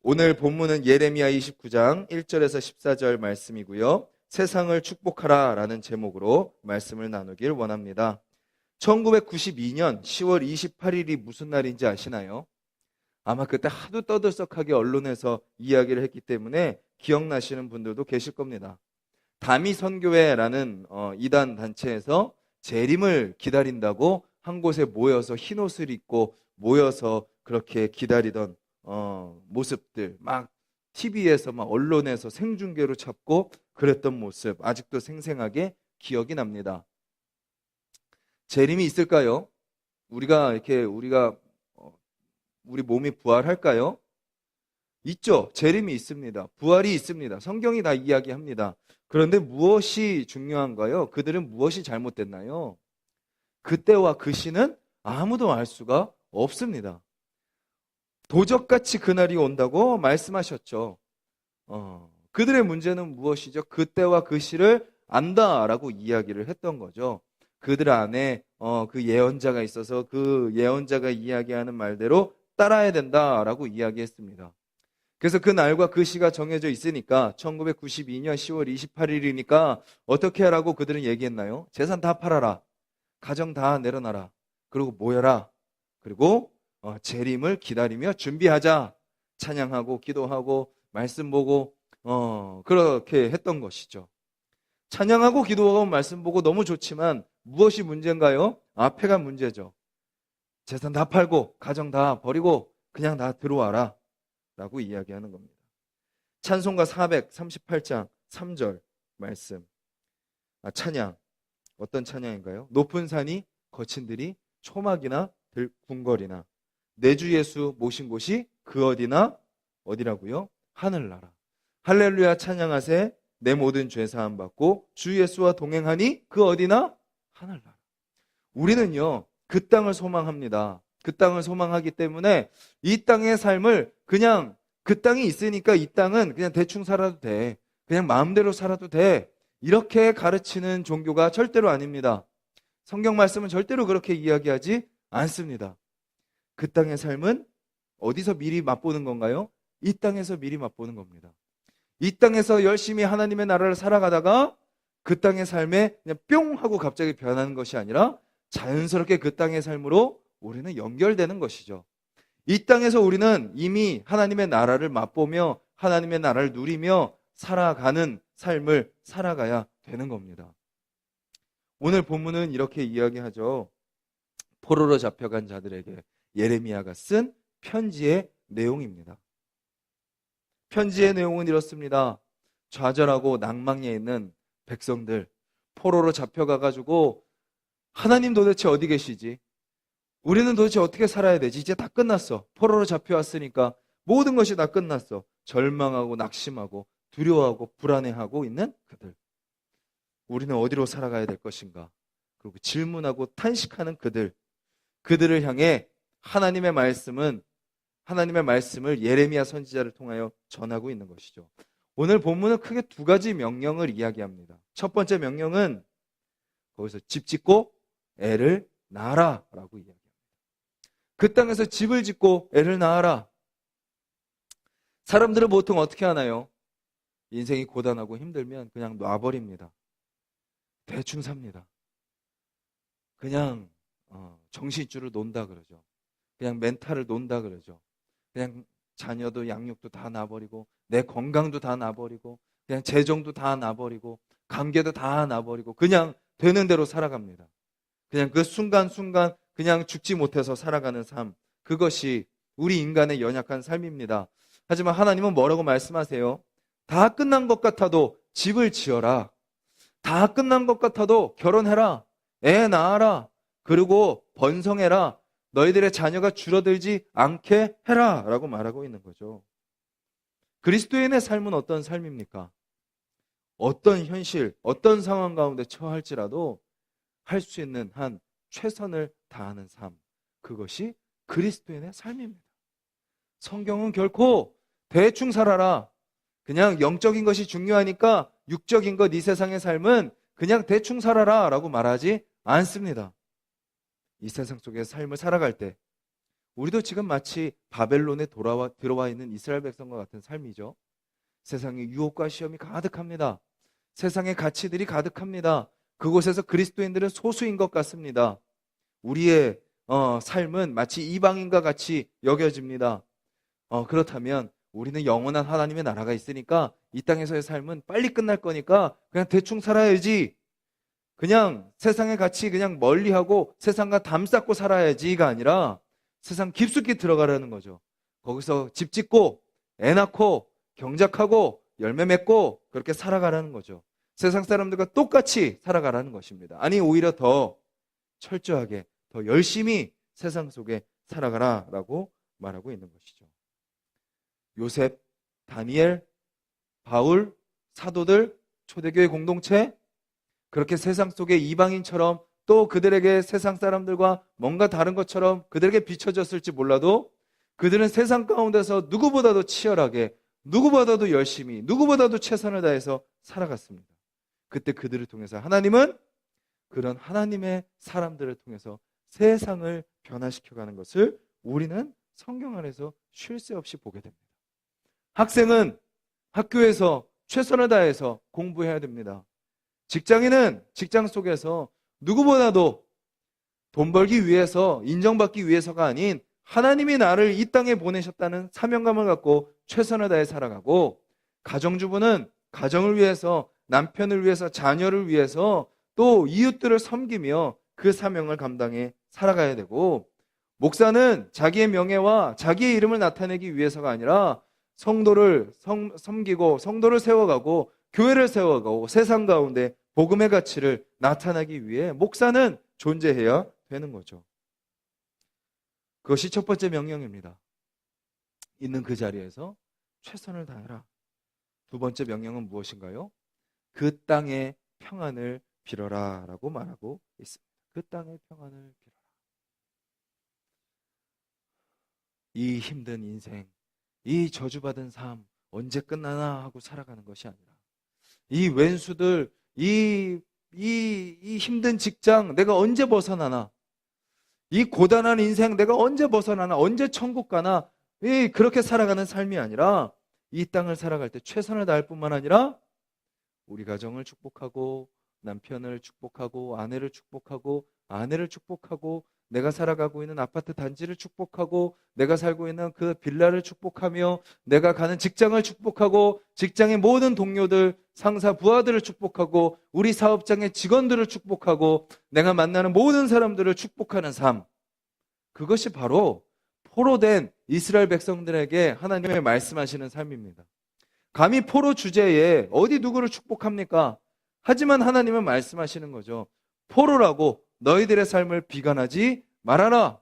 오늘 본문은 예레미야 29장 1절에서 14절 말씀이고요. 세상을 축복하라 라는 제목으로 말씀을 나누길 원합니다. 1992년 10월 28일이 무슨 날인지 아시나요? 아마 그때 하도 떠들썩하게 언론에서 이야기를 했기 때문에 기억나시는 분들도 계실 겁니다. 다미선교회라는 이단 단체에서 재림을 기다린다고 한 곳에 모여서 흰옷을 입고 모여서 그렇게 기다리던 모습들, 막 TV에서 막 언론에서 생중계로 잡고 그랬던 모습 아직도 생생하게 기억이 납니다. 재림이 있을까요? 우리 몸이 부활할까요? 있죠. 재림이 있습니다. 부활이 있습니다. 성경이 다 이야기합니다. 그런데 무엇이 중요한가요? 그들은 무엇이 잘못됐나요? 그때와 그 시는 아무도 알 수가 없습니다. 도적같이 그날이 온다고 말씀하셨죠. 그들의 문제는 무엇이죠? 그때와 그 시를 안다라고 이야기를 했던 거죠. 그들 안에 그 예언자가 있어서 그 예언자가 이야기하는 말대로 따라야 된다라고 이야기했습니다. 그래서 그 날과 그 시가 정해져 있으니까 1992년 10월 28일이니까 어떻게 하라고 그들은 얘기했나요? 재산 다 팔아라. 가정 다 내려놔라. 그리고 모여라. 그리고 재림을 기다리며 준비하자. 찬양하고 기도하고 말씀 보고 그렇게 했던 것이죠. 찬양하고 기도하고 말씀 보고 너무 좋지만 무엇이 문제인가요? 앞에가 문제죠. 재산 다 팔고 가정 다 버리고 그냥 다 들어와라 라고 이야기하는 겁니다. 찬송가 438장 3절 말씀. 찬양. 어떤 찬양인가요? 높은 산이 거친 들이 초막이나 궁궐이나 내 주 예수 모신 곳이 그 어디나 어디라고요? 하늘나라. 할렐루야 찬양하세. 내 모든 죄 사함 받고 주 예수와 동행하니 그 어디나 하늘나라. 우리는요 그 땅을 소망합니다. 그 땅을 소망하기 때문에 이 땅의 삶을 그냥 그 땅이 있으니까 이 땅은 그냥 대충 살아도 돼. 그냥 마음대로 살아도 돼. 이렇게 가르치는 종교가 절대로 아닙니다. 성경 말씀은 절대로 그렇게 이야기하지 않습니다. 그 땅의 삶은 어디서 미리 맛보는 건가요? 이 땅에서 미리 맛보는 겁니다. 이 땅에서 열심히 하나님의 나라를 살아가다가 그 땅의 삶에 그냥 뿅 하고 갑자기 변하는 것이 아니라 자연스럽게 그 땅의 삶으로 우리는 연결되는 것이죠. 이 땅에서 우리는 이미 하나님의 나라를 맛보며 하나님의 나라를 누리며 살아가는 삶을 살아가야 되는 겁니다. 오늘 본문은 이렇게 이야기하죠. 포로로 잡혀간 자들에게 예레미야가 쓴 편지의 내용입니다. 편지의 내용은 이렇습니다. 좌절하고 낭망에 있는 백성들, 포로로 잡혀가가지고 하나님 도대체 어디 계시지? 우리는 도대체 어떻게 살아야 되지? 이제 다 끝났어. 포로로 잡혀왔으니까 모든 것이 다 끝났어. 절망하고 낙심하고 두려워하고 불안해하고 있는 그들. 우리는 어디로 살아가야 될 것인가? 그리고 질문하고 탄식하는 그들을 향해 하나님의 말씀을 예레미야 선지자를 통하여 전하고 있는 것이죠. 오늘 본문은 크게 두 가지 명령을 이야기합니다. 첫 번째 명령은 거기서 집 짓고 애를 낳아라라고 이야기합니다. 그 땅에서 집을 짓고 애를 낳아라. 사람들은 보통 어떻게 하나요? 인생이 고단하고 힘들면 그냥 놔버립니다. 대충 삽니다. 그냥 정신줄을 논다 그러죠. 그냥 멘탈을 논다 그러죠. 그냥 자녀도 양육도 다 놔버리고 내 건강도 다 놔버리고 그냥 재정도 다 놔버리고 관계도 다 놔버리고 그냥 되는 대로 살아갑니다. 그냥 그 순간순간 그냥 죽지 못해서 살아가는 삶, 그것이 우리 인간의 연약한 삶입니다. 하지만 하나님은 뭐라고 말씀하세요? 다 끝난 것 같아도 집을 지어라. 다 끝난 것 같아도 결혼해라. 애 낳아라. 그리고 번성해라. 너희들의 자녀가 줄어들지 않게 해라 라고 말하고 있는 거죠. 그리스도인의 삶은 어떤 삶입니까? 어떤 현실, 어떤 상황 가운데 처할지라도 할 수 있는 한 최선을 다하는 삶, 그것이 그리스도인의 삶입니다. 성경은 결코 대충 살아라, 그냥 영적인 것이 중요하니까 육적인 것, 이 세상의 삶은 그냥 대충 살아라 라고 말하지 않습니다. 이 세상 속의 삶을 살아갈 때 우리도 지금 마치 바벨론에 들어와 있는 이스라엘 백성과 같은 삶이죠. 세상에 유혹과 시험이 가득합니다. 세상의 가치들이 가득합니다. 그곳에서 그리스도인들은 소수인 것 같습니다. 우리의 삶은 마치 이방인과 같이 여겨집니다. 그렇다면 우리는 영원한 하나님의 나라가 있으니까 이 땅에서의 삶은 빨리 끝날 거니까 그냥 대충 살아야지. 그냥 세상의 가치 그냥 멀리하고 세상과 담쌓고 살아야지가 아니라 세상 깊숙이 들어가라는 거죠. 거기서 집 짓고 애 낳고 경작하고 열매 맺고 그렇게 살아가라는 거죠. 세상 사람들과 똑같이 살아가라는 것입니다. 아니 오히려 더 철저하게 더 열심히 세상 속에 살아가라라고 말하고 있는 것이죠. 요셉, 다니엘, 바울, 사도들, 초대교회 공동체 그렇게 세상 속의 이방인처럼 또 그들에게 세상 사람들과 뭔가 다른 것처럼 그들에게 비춰졌을지 몰라도 그들은 세상 가운데서 누구보다도 치열하게 누구보다도 열심히 누구보다도 최선을 다해서 살아갔습니다. 그때 그들을 통해서 하나님은 그런 하나님의 사람들을 통해서 세상을 변화시켜가는 것을 우리는 성경 안에서 쉴 새 없이 보게 됩니다. 학생은 학교에서 최선을 다해서 공부해야 됩니다. 직장인은 직장 속에서 누구보다도 돈 벌기 위해서 인정받기 위해서가 아닌 하나님이 나를 이 땅에 보내셨다는 사명감을 갖고 최선을 다해 살아가고 가정주부는 가정을 위해서 남편을 위해서 자녀를 위해서 또 이웃들을 섬기며 그 사명을 감당해 살아가야 되고 목사는 자기의 명예와 자기의 이름을 나타내기 위해서가 아니라 성도를 섬기고 성도를 세워가고 교회를 세워가고 세상 가운데 복음의 가치를 나타내기 위해 목사는 존재해야 되는 거죠. 그것이 첫 번째 명령입니다. 있는 그 자리에서 최선을 다해라. 두 번째 명령은 무엇인가요? 그 땅의 평안을 빌어라 라고 말하고 있습니다. 그 땅의 평안을 빌어라. 이 힘든 인생, 이 저주받은 삶 언제 끝나나 하고 살아가는 것이 아니라 이 왼수들, 이 힘든 직장 내가 언제 벗어나나, 이 고단한 인생 내가 언제 벗어나나, 언제 천국 가나, 그렇게 살아가는 삶이 아니라 이 땅을 살아갈 때 최선을 다할 뿐만 아니라 우리 가정을 축복하고 남편을 축복하고 아내를 축복하고 아내를 축복하고 내가 살아가고 있는 아파트 단지를 축복하고 내가 살고 있는 그 빌라를 축복하며 내가 가는 직장을 축복하고 직장의 모든 동료들, 상사, 부하들을 축복하고 우리 사업장의 직원들을 축복하고 내가 만나는 모든 사람들을 축복하는 삶. 그것이 바로 포로된 이스라엘 백성들에게 하나님의 말씀하시는 삶입니다. 감히 포로 주제에 어디 누구를 축복합니까? 하지만 하나님은 말씀하시는 거죠. 포로라고 너희들의 삶을 비관하지 말아라.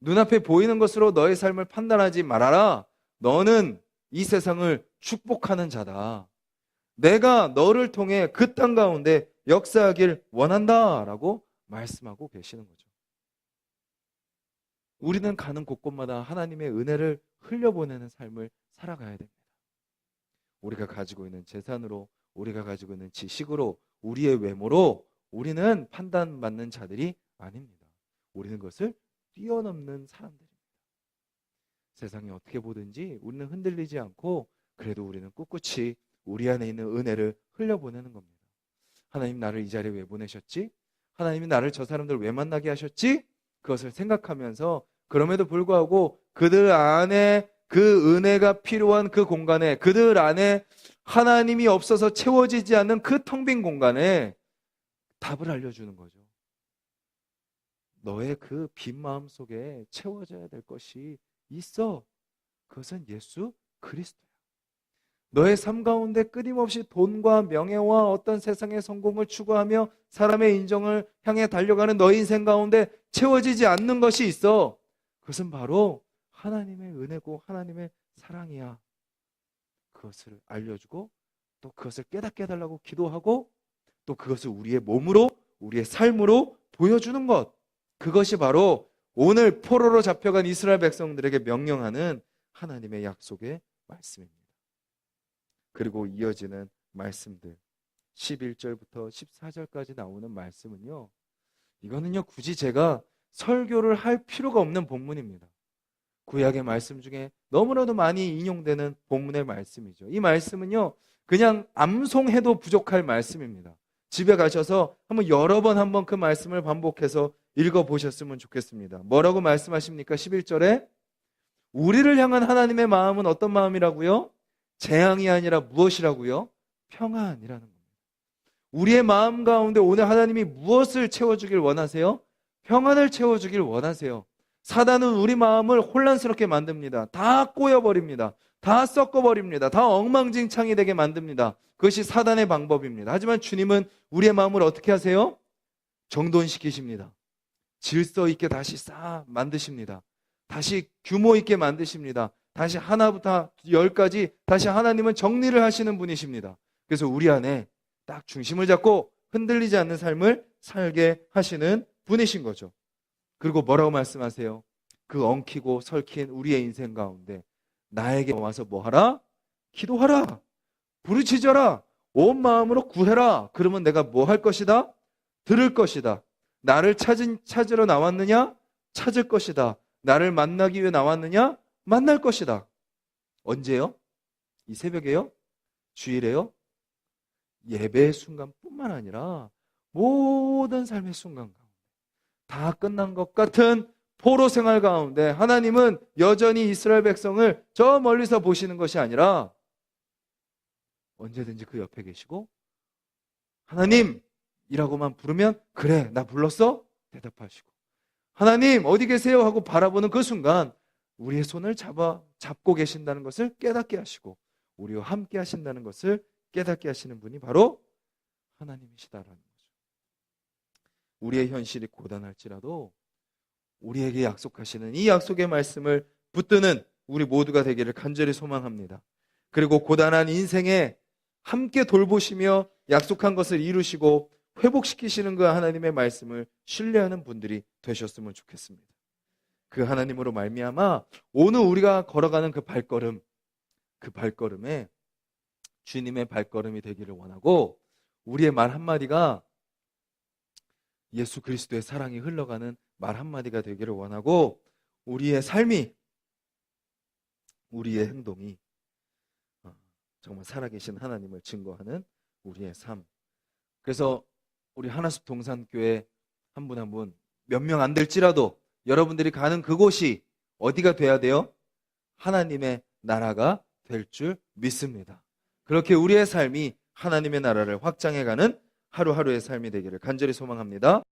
눈앞에 보이는 것으로 너의 삶을 판단하지 말아라. 너는 이 세상을 축복하는 자다. 내가 너를 통해 그 땅 가운데 역사하길 원한다라고 말씀하고 계시는 거죠. 우리는 가는 곳곳마다 하나님의 은혜를 흘려보내는 삶을 살아가야 됩니다. 우리가 가지고 있는 재산으로, 우리가 가지고 있는 지식으로, 우리의 외모로 우리는 판단받는 자들이 아닙니다. 우리는 그것을 뛰어넘는 사람들입니다. 세상이 어떻게 보든지 우리는 흔들리지 않고 그래도 우리는 꿋꿋이 우리 안에 있는 은혜를 흘려보내는 겁니다. 하나님 나를 이 자리에 왜 보내셨지? 하나님이 나를 저 사람들 왜 만나게 하셨지? 그것을 생각하면서 그럼에도 불구하고 그들 안에 그 은혜가 필요한 그 공간에, 그들 안에 하나님이 없어서 채워지지 않는 그 텅 빈 공간에 답을 알려주는 거죠. 너의 그 빈 마음 속에 채워져야 될 것이 있어. 그것은 예수 그리스도야. 너의 삶 가운데 끊임없이 돈과 명예와 어떤 세상의 성공을 추구하며 사람의 인정을 향해 달려가는 너의 인생 가운데 채워지지 않는 것이 있어. 그것은 바로 하나님의 은혜고 하나님의 사랑이야. 그것을 알려주고 또 그것을 깨닫게 해달라고 기도하고 또 그것을 우리의 몸으로 우리의 삶으로 보여주는 것. 그것이 바로 오늘 포로로 잡혀간 이스라엘 백성들에게 명령하는 하나님의 약속의 말씀입니다. 그리고 이어지는 말씀들 11절부터 14절까지 나오는 말씀은요, 이거는요 굳이 제가 설교를 할 필요가 없는 본문입니다. 구약의 말씀 중에 너무나도 많이 인용되는 본문의 말씀이죠. 이 말씀은요, 그냥 암송해도 부족할 말씀입니다. 집에 가셔서 한번 여러 번 한번 그 말씀을 반복해서 읽어보셨으면 좋겠습니다. 뭐라고 말씀하십니까? 11절에 우리를 향한 하나님의 마음은 어떤 마음이라고요? 재앙이 아니라 무엇이라고요? 평안이라는 겁니다. 우리의 마음 가운데 오늘 하나님이 무엇을 채워주길 원하세요? 평안을 채워주길 원하세요. 사단은 우리 마음을 혼란스럽게 만듭니다. 다 꼬여버립니다. 다 섞어버립니다. 다 엉망진창이 되게 만듭니다. 그것이 사단의 방법입니다. 하지만 주님은 우리의 마음을 어떻게 하세요? 정돈시키십니다. 질서 있게 다시 싹 만드십니다. 다시 규모 있게 만드십니다. 다시 하나부터 10까지 다시 하나님은 정리를 하시는 분이십니다. 그래서 우리 안에 딱 중심을 잡고 흔들리지 않는 삶을 살게 하시는 분이신 거죠. 그리고 뭐라고 말씀하세요? 그 엉키고 설킨 우리의 인생 가운데 나에게 와서 뭐하라? 기도하라. 부르짖어라. 온 마음으로 구해라. 그러면 내가 뭐 할 것이다? 들을 것이다. 나를 찾으러 나왔느냐? 찾을 것이다. 나를 만나기 위해 나왔느냐? 만날 것이다. 언제요? 이 새벽에요? 주일에요? 예배의 순간뿐만 아니라 모든 삶의 순간 가운데 다 끝난 것 같은 포로 생활 가운데 하나님은 여전히 이스라엘 백성을 저 멀리서 보시는 것이 아니라 언제든지 그 옆에 계시고 하나님이라고만 부르면 그래 나 불렀어? 대답하시고 하나님 어디 계세요? 하고 바라보는 그 순간 우리의 손을 잡고 계신다는 것을 깨닫게 하시고 우리와 함께 하신다는 것을 깨닫게 하시는 분이 바로 하나님이시다라는 거죠. 우리의 현실이 고단할지라도 우리에게 약속하시는 이 약속의 말씀을 붙드는 우리 모두가 되기를 간절히 소망합니다. 그리고 고단한 인생에 함께 돌보시며 약속한 것을 이루시고 회복시키시는 그 하나님의 말씀을 신뢰하는 분들이 되셨으면 좋겠습니다. 그 하나님으로 말미암아 오늘 우리가 걸어가는 그 발걸음에 주님의 발걸음이 되기를 원하고 우리의 말 한마디가 예수 그리스도의 사랑이 흘러가는 말 한마디가 되기를 원하고 우리의 삶이 우리의 행동이 정말 살아계신 하나님을 증거하는 우리의 삶. 그래서 우리 하나숲 동산교회 한 분 한 분 몇 명 안 될지라도 여러분들이 가는 그곳이 어디가 돼야 돼요? 하나님의 나라가 될 줄 믿습니다. 그렇게 우리의 삶이 하나님의 나라를 확장해가는 하루하루의 삶이 되기를 간절히 소망합니다.